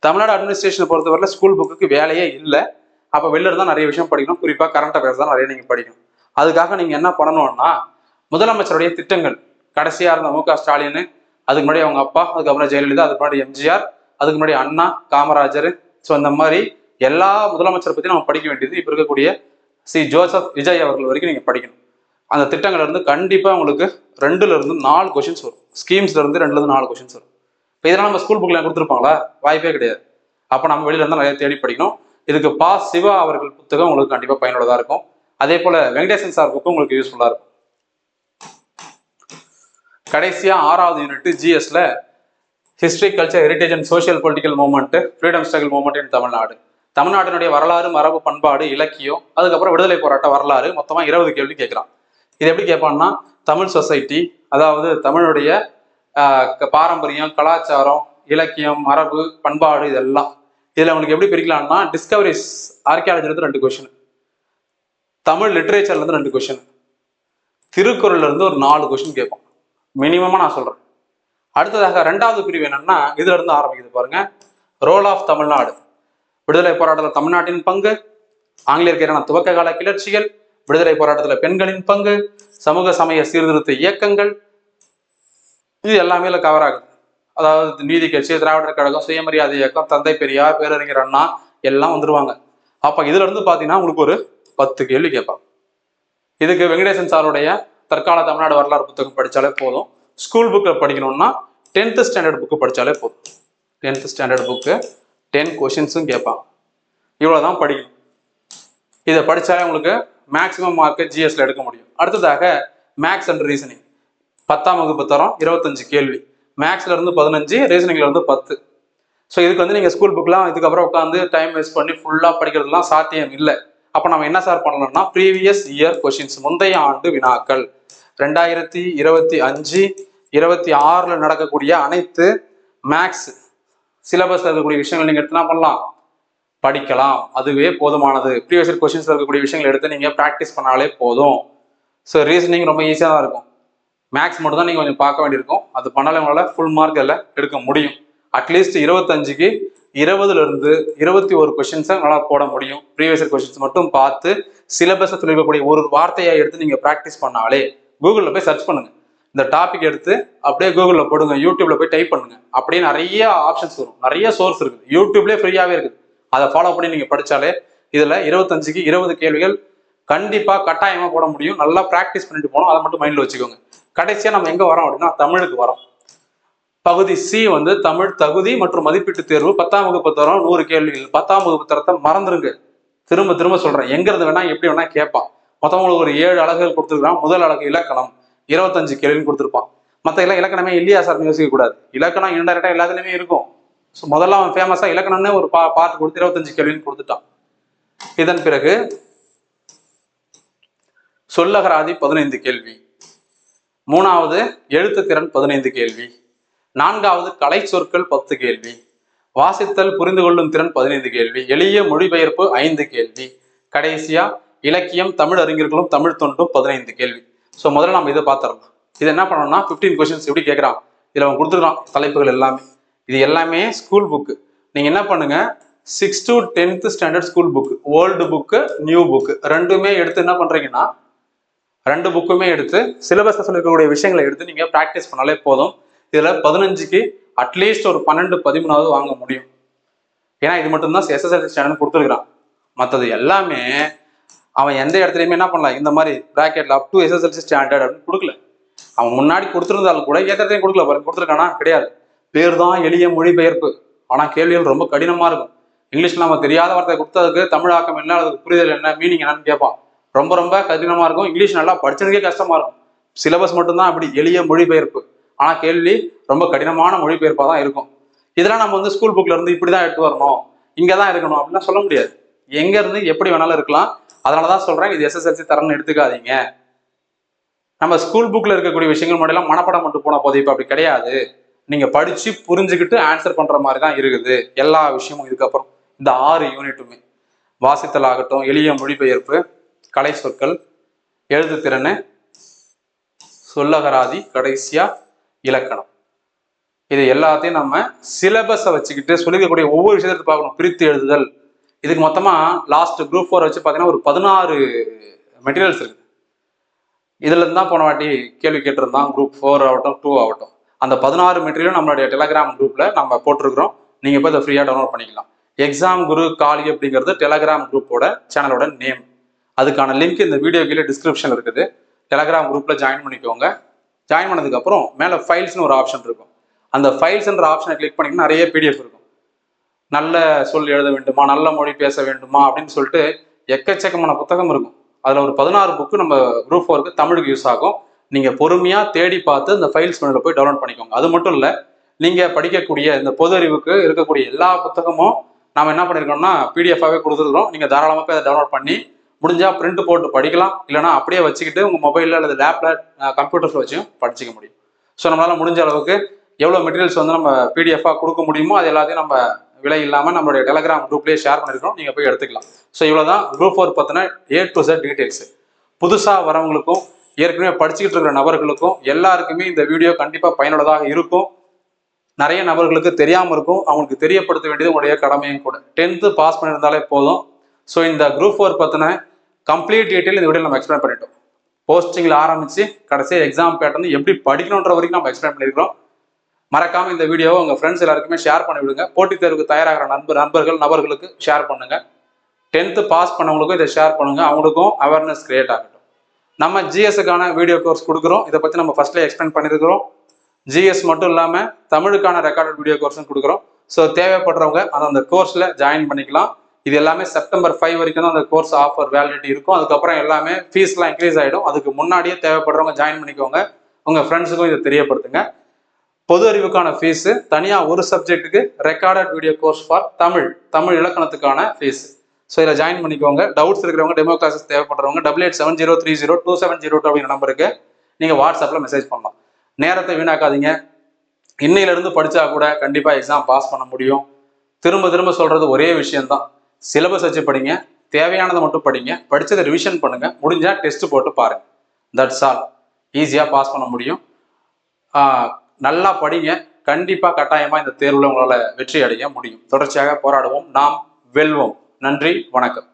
தமிழ்நாடு அட்மினிஸ்ட்ரேஷனை பொறுத்தவரையில ஸ்கூல் புக்கு வேலையே இல்லை. அப்ப வெளில இருந்தா நிறைய விஷயம் படிக்கணும். குறிப்பா கரண்ட் அஃபேர்ஸ் தான் நிறைய நீங்க படிக்கணும். அதுக்காக நீங்க என்ன பண்ணணும்னா முதலமைச்சருடைய திட்டங்கள், கடைசியா இருந்த MK ஸ்டாலின் அதுக்கு முன்னாடி அவங்க அப்பா, அதுக்கப்புறம் ஜெயலலிதா, அதுக்கு முன்னாடி எம்ஜிஆர், அதுக்கு முன்னாடி அண்ணா, காமராஜர். ஸோ இந்த மாதிரி எல்லா முதலமைச்சரை பத்தி நம்ம படிக்க வேண்டியது இப்ப இருக்கக்கூடிய ஜோசப் விஜய் அவர்கள் வரைக்கும் நீங்க படிக்கணும். அந்த திட்டங்கள்ல இருந்து கண்டிப்பா உங்களுக்கு 2 to 4 கொஸ்டின்ஸ் வரும். ஸ்கீம்ஸ்ல இருந்து 2 to 4 கொஸ்டின்ஸ் வரும். இப்போ இதெல்லாம் நம்ம ஸ்கூல் புக்ல கொடுத்துருப்பாங்களா? வாய்ப்பே கிடையாது. அப்ப நம்ம வெளியில இருந்தா நிறைய தேடி படிக்கணும். இதுக்கு பா சிவா அவர்கள் புத்தகம் உங்களுக்கு கண்டிப்பா பயனுள்ளதா இருக்கும். அதே போல வெங்கடேசன் சார் புக்கும் உங்களுக்கு யூஸ்ஃபுல்லா இருக்கும். கடைசியா 6வது யூனிட் ஜிஎஸ்ல history, culture, heritage and social political movement, freedom struggle movement in Tamil Nadu. தமிழ்நாட்டினுடைய வரலாறு, மரபு, பண்பாடு, இலக்கியம், அதுக்கப்புறம் விடுதலை போராட்ட வரலாறு, மொத்தமா 20 கேள்வி கேட்கிறான். இது எப்படி கேட்பான்னா, தமிழ் சொசைட்டி, அதாவது தமிழுடைய பாரம்பரியம், கலாச்சாரம், இலக்கியம், மரபு, பண்பாடு, இதெல்லாம் இதுல உங்களுக்கு எப்படி பிரிக்கலாம்னா, டிஸ்கவரிஸ் ஆர்கியாலஜில இருந்து 2 கொஸ்டின், தமிழ் லிட்டரேச்சர்ல இருந்து 2 கொஸ்டின், திருக்குறள்ல இருந்து ஒரு 4 கொஸ்டின் கேட்போம் மினிமமா நான் சொல்றேன். அடுத்ததாக 2வது பிரிவு என்னன்னா, இதுல இருந்து ஆரம்பிக்குது பாருங்க. ரோல் ஆஃப் தமிழ்நாடு, விடுதலை போராட்டத்தில் தமிழ்நாட்டின் பங்கு, ஆங்கிலேயருக்கு எதிரான துவக்க கால கிளர்ச்சிகள், விடுதலை போராட்டத்தில் பெண்களின் பங்கு, சமூக சமய சீர்திருத்த இயக்கங்கள், இது எல்லாமே இதுல கவர் ஆகுது. அதாவது நீதி கட்சி, திராவிடர் கழகம், சுயமரியாதை இயக்கம், தந்தை பெரியார், பேரறிஞர் அண்ணா எல்லாம் வந்துருவாங்க. அப்ப இதுல இருந்து பாத்தீங்கன்னா உங்களுக்கு ஒரு 10 கேள்வி கேட்பாங்க. இதுக்கு வெங்கடேசன் சாருடைய தற்கால தமிழ்நாடு வரலாறு புத்தகம் படிச்சாலே போதும். ஸ்கூல் புக்கை படிக்கணும்னா 10th ஸ்டாண்டர்ட் புக்கு படிச்சாலே போதும். 10th ஸ்டாண்டர்ட் புக்கு 10 கொஸ்டின்ஸும் கேட்பாங்க. இவ்வளவுதான் படிக்கணும். இதை படிச்சாலே உங்களுக்கு மேக்சிமம் மார்க் ஜிஎஸ்ல எடுக்க முடியும். அடுத்ததாக மேக்ஸ் அண்ட் ரீசனிங் 10ஆம் வகுப்பு தரம் 25 கேள்வி, மேக்ஸ்ல இருந்து 15, ரீசனிங்ல இருந்து 10. ஸோ இதுக்கு வந்து நீங்க ஸ்கூல் புக்லாம் இதுக்கப்புறம் உட்காந்து டைம் வேஸ்ட் பண்ணி ஃபுல்லா படிக்கிறதுலாம் சாத்தியம் இல்லை. அப்ப நம்ம என்ன சார் பண்ணலாம்னா, ப்ரீவியஸ் இயர் கொஸ்டின்ஸ், முந்தைய ஆண்டு வினாக்கள், 2025, 26ல நடக்கக்கூடிய அனைத்து மேக்ஸ் சிலபஸ்ல இருக்கக்கூடிய விஷயங்கள் நீங்க எடுத்து என்ன பண்ணலாம், படிக்கலாம். அதுவே போதுமானது. ப்ரீவியஸ் இயர் கொஸ்டின்ஸ்ல இருக்கக்கூடிய விஷயங்கள் எடுத்து நீங்க ப்ராக்டிஸ் பண்ணாலே போதும். ஸோ ரீசனிங் ரொம்ப ஈஸியாக தான் இருக்கும். மேக்ஸ் மட்டும் தான் நீங்க கொஞ்சம் பார்க்க வேண்டியிருக்கும். அது பண்ணாலே உங்களால் ஃபுல் மார்க் எல்லாம் எடுக்க முடியும். அட்லீஸ்ட் 25க்கு 20ல இருந்து 21 கொஸ்டின்ஸை உங்களால் போட முடியும். ப்ரீவியஸ் இயர் கொஸ்டின்ஸ் மட்டும் பார்த்து சிலபஸை இருக்கக்கூடிய ஒரு வார்த்தையை எடுத்து நீங்க ப்ராக்டிஸ் பண்ணாலே, கூகுளில் போய் சர்ச் பண்ணுங்க, இந்த டாபிக் எடுத்து அப்படியே கூகுளில் போடுங்க, யூடியூப்ல போய் டைப் பண்ணுங்க, அப்படியே நிறைய ஆப்ஷன்ஸ் வரும், நிறைய சோர்ஸ் இருக்குது, யூடியூப்லேயே ஃப்ரீயாவே இருக்குது. அதை ஃபாலோ பண்ணி நீங்க படிச்சாலே இதுல 25க்கு 20 கேள்விகள் கண்டிப்பா கட்டாயமா போட முடியும். நல்லா ப்ராக்டிஸ் பண்ணிட்டு போனோம். அதை மட்டும் மைண்ட்ல வச்சுக்கோங்க. கடைசியா நம்ம எங்க வரோம் அப்படின்னா, தமிழுக்கு வரோம். பகுதி சி வந்து தமிழ் தகுதி மற்றும் மதிப்பீட்டு தேர்வு, 10ஆம் வகுப்பு தரம் 100 கேள்விகள். 10ஆம் வகுப்பு தரத்தை மறந்துருங்க. திரும்ப திரும்ப சொல்றேன், எங்கிறது வேணா எப்படி வேணா கேட்பான். மொத்தவங்களுக்கு ஒரு 7 அலகுகள் கொடுத்துருக்கான். முதல் அலகு இலக்கணம், 25 கேள்வின்னு கொடுத்துருப்பான். மற்ற எல்லாம் இலக்கணமே இல்லையா சார் யோசிக்க கூடாது. இலக்கணம் இன்டெரக்டா எல்லாத்துலயுமே இருக்கும். முதல்ல அவன் ஃபேமஸா இலக்கணம்னு ஒரு பார்ட் கொடுத்து 25 கேள்வின்னு கொடுத்துட்டான். இதன் பிறகு சொல்லகராதி 15 கேள்வி, 3வது எழுத்து திறன் 15 கேள்வி, 4வது கலை சொற்கள் 10 கேள்வி, வாசித்தல் புரிந்து கொள்ளும் திறன் 15 கேள்வி, எளிய மொழிபெயர்ப்பு 5 கேள்வி, கடைசியா இலக்கியம், தமிழ் அறிஞர்களும் தமிழ் தொண்டும் 15 கேள்வி. ஸோ முதல்ல நம்ம இதை பார்த்துடலாம். இது என்ன பண்ணணும்னா 15 கொஸ்டின்ஸ் எப்படி கேட்குறான், இதில் அவன் கொடுத்துருக்கான் தலைப்புகள் எல்லாமே. இது எல்லாமே ஸ்கூல் புக்கு. நீங்க என்ன பண்ணுங்க, 6th to 10th standard school book, old book, new book ரெண்டுமே எடுத்து என்ன பண்றீங்கன்னா, 2 புக்குமே எடுத்து சிலபஸ் இருக்கக்கூடிய விஷயங்களை எடுத்து நீங்க ப்ராக்டிஸ் பண்ணாலே போதும். இதுல 15க்கு அட்லீஸ்ட் ஒரு 12, 13வது வாங்க முடியும். ஏன்னா இது மட்டும்தான் SSLC ஸ்டாண்டர்ட் கொடுத்துருக்கான். மற்றது எல்லாமே அவன் எந்த இடத்துலையுமே என்ன பண்ணலாம், இந்த மாதிரி பிராக்கெட்ல அப் டு SSLC ஸ்டாண்டர்ட் அப்படின்னு கொடுக்கல. அவன் முன்னாடி கொடுத்துருந்தாலும் கூட ஏற்றத்தையும் கொடுக்கல பாருங்க. கொடுத்துருக்கானா? கிடையாது. பேர் தான் எளிய மொழிபெயர்ப்பு. ஆனா கேள்விகள் ரொம்ப கடினமா இருக்கும். இங்கிலீஷ்ல நம்ம தெரியாத வார்த்தை கொடுத்ததுக்கு தமிழ் ஆக்கம் என்ன, அதுக்கு புரிதல் என்ன, மீனிங் என்னன்னு கேட்பான். ரொம்ப ரொம்ப கடினமா இருக்கும். இங்கிலீஷ் நல்லா படிச்சதுக்கே கஷ்டமா இருக்கும். சிலபஸ் மட்டும்தான் அப்படி எளிய மொழிபெயர்ப்பு. ஆனா கேள்வி ரொம்ப கடினமான மொழிபெயர்ப்பா தான் இருக்கும். இதெல்லாம் நம்ம வந்து ஸ்கூல் புக்ல இருந்து இப்படிதான் எடுத்து வரணும், இங்கதான் இருக்கணும் அப்படிலாம் சொல்ல முடியாது. எங்க இருந்து எப்படி வேணாலும் இருக்கலாம். அதனாலதான் சொல்றேன், இது SSLC தரம்னு எடுத்துக்காதீங்க. நம்ம ஸ்கூல் புக்ல இருக்கக்கூடிய விஷயங்கள் மட்டும் மனப்படம் மட்டும் போன போது இப்ப அப்படி கிடையாது. நீங்க படிச்சு புரிஞ்சுக்கிட்டு ஆன்சர் பண்ற மாதிரி தான் இருக்குது எல்லா விஷயமும். இதுக்கப்புறம் இந்த 6 யூனிட்டுமே வாசித்தல் ஆகட்டும், எளிய மொழிபெயர்ப்பு, கலை சொற்கள், எழுத்து திறனு, சொல்லகராதி, கடைசியா இலக்கணம், இது எல்லாத்தையும் நம்ம சிலபஸை வச்சுக்கிட்டு சொல்லிக்கக்கூடிய ஒவ்வொரு விஷயத்தை பார்க்கணும். பிரித்து எழுதுதல், இதுக்கு மொத்தமா லாஸ்ட் குரூப் 4 வச்சு பார்த்தீங்கன்னா ஒரு 16 மெட்டீரியல்ஸ் இருக்கு. இதுல இருந்து தான் போன வாட்டி கேள்வி கேட்டிருந்தான். குரூப் 4 ஆகட்டும் 2 ஆகட்டும். அந்த 16 மெட்டீரியலும் நம்மளுடைய டெலகிராம் குரூப்ல நம்ம போட்டிருக்கிறோம். நீங்க போய் இதை ஃப்ரீயா டவுன்லோட் பண்ணிக்கலாம். எக்ஸாம் குரு காலி அப்படிங்கிறது டெலகிராம் குரூப்போட சேனலோட நேம். அதுக்கான லிங்க் இந்த வீடியோ கீழே டிஸ்கிரிப்ஷன் இருக்குது. டெலகிராம் குரூப்ல ஜாயின் பண்ணிக்கோங்க. ஜாயின் பண்ணதுக்கு அப்புறம் மேல ஃபைல்ஸ்னு ஒரு ஆப்ஷன் இருக்கும். அந்த ஃபைல்ஸ்ன்ற ஆப்ஷனை கிளிக் பண்ணிங்கன்னா நிறைய பிடிஎஃப் இருக்கும். நல்ல சொல் எழுத வேண்டுமா, நல்ல மொழி பேச வேண்டுமா அப்படின்னு சொல்லிட்டு எக்கச்சக்கமான புத்தகம் இருக்கும். அதுல ஒரு 16 புக்கு நம்ம குரூப் 4க்கு தமிழுக்கு யூஸ் ஆகும். நீங்க பொறுமையா தேடி பார்த்து இந்த ஃபைல்ஸ் மெனுல போய் டவுன்லோட் பண்ணிக்கோங்க. அது மட்டும் இல்ல, நீங்க படிக்கக்கூடிய இந்த பொது அறிவுக்கு இருக்கக்கூடிய எல்லா புத்தகமும் நாம என்ன பண்ணிருக்கோம்னா பிடிஎஃபாவே கொடுத்துருக்கோம். நீங்க தாராளமா போய் அதை டவுன்லோட் பண்ணி முடிஞ்சா பிரிண்ட் போட்டு படிக்கலாம். இல்லைன்னா அப்படியே வச்சுக்கிட்டு உங்க மொபைல்ல அல்லது லேப்ல கம்ப்யூட்டர்ஸ்ல வச்சும் படிச்சுக்க முடியும். ஸோ நம்மளால முடிஞ்ச அளவுக்கு எவ்வளவு மெட்டீரியல்ஸ் வந்து நம்ம பிடிஎஃபா கொடுக்க முடியுமோ அது எல்லாத்தையும் நம்ம விலை இல்லாம நம்மளுடைய டெலகிராம் குரூப்லயே ஷேர் பண்ணிருக்கோம். நீங்க போய் எடுத்துக்கலாம். ஸோ இவ்வளவுதான் குரூப் 4 பத்தின A to Z டீடைல்ஸ். புதுசா வரவங்களுக்கும் ஏற்கனவே படிச்சுக்கிட்டு இருக்கிற நபர்களுக்கும் எல்லாருக்குமே இந்த வீடியோ கண்டிப்பா பயனுள்ளதாக இருக்கும். நிறைய நபர்களுக்கு தெரியாம இருக்கும். அவங்களுக்கு தெரியப்படுத்த வேண்டியது உங்களுடைய கடமையும் கூட. 10th பாஸ் பண்ணியிருந்தாலே போதும். ஸோ இந்த குரூப் 4 பத்தின கம்ப்ளீட் டீடைல் இந்த வீடியோ நம்ம எக்ஸ்பிளைன் பண்ணிட்டோம். போஸ்டிங்ல ஆரம்பிச்சு கடைசி எக்ஸாம் பேட்டர்ன் எப்படி படிக்கணுன்ற வரைக்கும் நம்ம எக்ஸ்பிளைன் பண்ணிருக்கோம். மறக்காம இந்த வீடியோவை உங்க ஃப்ரெண்ட்ஸ் எல்லாருக்குமே ஷேர் பண்ணி விடுங்க. போட்டித் தேர்வுக்கு தயாராகிற நபர்களுக்கு ஷேர் பண்ணுங்க. 10th பாஸ் பண்ணவங்களுக்கும் இதை ஷேர் பண்ணுங்க. அவங்களுக்கும் அவேர்னஸ் கிரியேட் ஆகட்டும். நம்ம ஜிஎஸ்க்கான வீடியோ கோர்ஸ் கொடுக்குறோம். இதை பத்தி நம்ம ஃபர்ஸ்ட்ல எக்ஸ்பிளைன் பண்ணிருக்கிறோம். ஜிஎஸ் மட்டும் இல்லாம தமிழுக்கான ரெக்கார்டட் வீடியோ கோர்ஸும் கொடுக்குறோம். ஸோ தேவைப்படுறவங்க அந்த கோர்ஸ்ல ஜாயின் பண்ணிக்கலாம். இது எல்லாமே செப்டம்பர் 5 வரைக்கும் தான் அந்த கோர்ஸ் ஆஃபர் வேலிடிட்டி இருக்கும். அதுக்கப்புறம் எல்லாமே ஃபீஸ்லாம் இன்க்ரீஸ் ஆகிடும். அதுக்கு முன்னாடியே தேவைப்படுறவங்க ஜாயின் பண்ணிக்கோங்க. உங்க ஃப்ரெண்ட்ஸுக்கும் இதை தெரியப்படுத்துங்க. பொது அறிவுக்கான ஃபீஸ் தனியா ஒரு சப்ஜெக்ட்டுக்கு recorded video course for Tamil இலக்கணத்துக்கான ஃபீஸ். ஸோ இதில் ஜாயின் பண்ணிக்கோங்க. டவுட்ஸ் இருக்கிறவங்க, டெமோ கிளாஸஸ் தேவைப்படுறவங்க 8870302702 அப்படிங்கிற நம்பருக்கு நீங்க வாட்ஸ்அப்ல மெசேஜ் பண்ணலாம். நேரத்தை வீணாக்காதீங்க. இன்னையிலிருந்து படிச்சா கூட கண்டிப்பா எக்ஸாம் பாஸ் பண்ண முடியும். திரும்ப திரும்ப சொல்றது ஒரே விஷயம்தான். சிலபஸ் வச்சு படிங்க, தேவையானதை மட்டும் படிங்க, படிச்சதை ரிவிஷன் பண்ணுங்க, முடிஞ்சா டெஸ்ட் போட்டு பாருங்க. That's all. ஈஸியா பாஸ் பண்ண முடியும். நல்லா படிங்க. கண்டிப்பா கட்டாயமா இந்த தேர்வுல உங்களால வெற்றி அடைய முடியும். தொடர்ச்சியாக போராடுவோம். நாம் வெல்வோம். நன்றி, வணக்கம்.